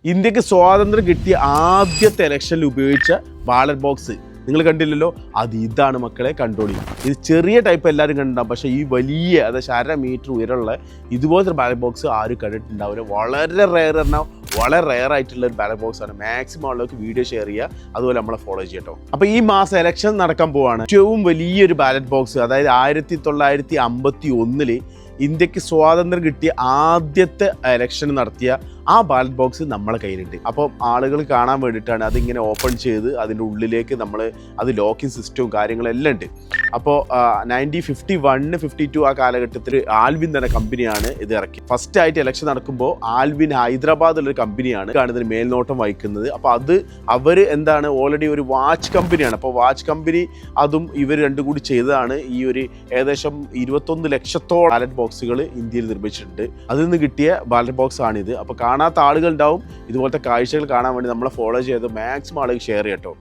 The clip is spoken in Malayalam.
ഇന്ത്യക്ക് സ്വാതന്ത്ര്യം കിട്ടിയ ആദ്യത്തെ ഇലക്ഷനിൽ ഉപയോഗിച്ച ബാലറ്റ് ബോക്സ് നിങ്ങൾ കണ്ടില്ലല്ലോ. ഇതാണ് മക്കളെ, കണ്ടോളി. ഇത് ചെറിയ ടൈപ്പ് എല്ലാവരും കണ്ടിട്ടുണ്ടാകും, പക്ഷേ ഈ വലിയ അതായത് 1.5 മീറ്റർ ഉയരമുള്ള ഇതുപോലത്തെ ബാലറ്റ് ബോക്സ് ആരും കണ്ടിട്ടുണ്ടാവില്ല. വളരെ റെയർ ആയിട്ടുള്ള ഒരു ബാലറ്റ് ബോക്സ് ആണ്. മാക്സിമം ഉള്ളവർക്ക് വീഡിയോ ഷെയർ ചെയ്യുക, അതുപോലെ നമ്മളെ ഫോളോ ചെയ്യട്ടോ. അപ്പോൾ ഈ മാസം ഇലക്ഷൻ നടക്കാൻ പോവാണ്. ഏറ്റവും വലിയൊരു ബാലറ്റ് ബോക്സ്, അതായത് 1951 ഇന്ത്യക്ക് സ്വാതന്ത്ര്യം കിട്ടിയ ആദ്യത്തെ ഇലക്ഷൻ നടത്തിയ ആ ബാലറ്റ് ബോക്സ് നമ്മളെ കയ്യിലുണ്ട്. അപ്പം ആളുകൾ കാണാൻ വേണ്ടിയിട്ടാണ് അതിങ്ങനെ ഓപ്പൺ ചെയ്ത് അതിൻ്റെ ഉള്ളിലേക്ക് അത് ലോക്കിംഗ് സിസ്റ്റവും കാര്യങ്ങളെല്ലാം ഉണ്ട്. അപ്പോൾ 1951-52 ആ കാലഘട്ടത്തിൽ ആൽവിൻ എന്ന കമ്പനിയാണ് ഇത് ഇറക്കി. ഫസ്റ്റ് ആയിട്ട് ഇലക്ഷൻ നടക്കുമ്പോൾ ആൽവിൻ ഹൈദരാബാദിലൊരു കമ്പനിയാണ് ഇതിന് മേൽനോട്ടം വഹിക്കുന്നത്. അപ്പോൾ അവർ ഓൾറെഡി ഒരു വാച്ച് കമ്പനിയാണ്. അപ്പോൾ വാച്ച് കമ്പനി അതും ഇവർ രണ്ടും കൂടി ചെയ്തതാണ് ഈ ഒരു ഏകദേശം 21 ലക്ഷത്തോളം ബാലറ്റ് ബോക്സുകൾ ഇന്ത്യയിൽ നിർമ്മിച്ചിട്ടുണ്ട്. അതിൽ നിന്ന് കിട്ടിയ ബാലറ്റ് ബോക്സ് ആണിത്. അപ്പോൾ കാണാത്ത ആളുകൾ ഉണ്ടാവും. ഇതുപോലത്തെ കാഴ്ചകൾ കാണാൻ വേണ്ടി നമ്മളെ ഫോളോ ചെയ്ത് മാക്സിമം ആളുകൾ ഷെയർ ചെയ്യട്ടോ.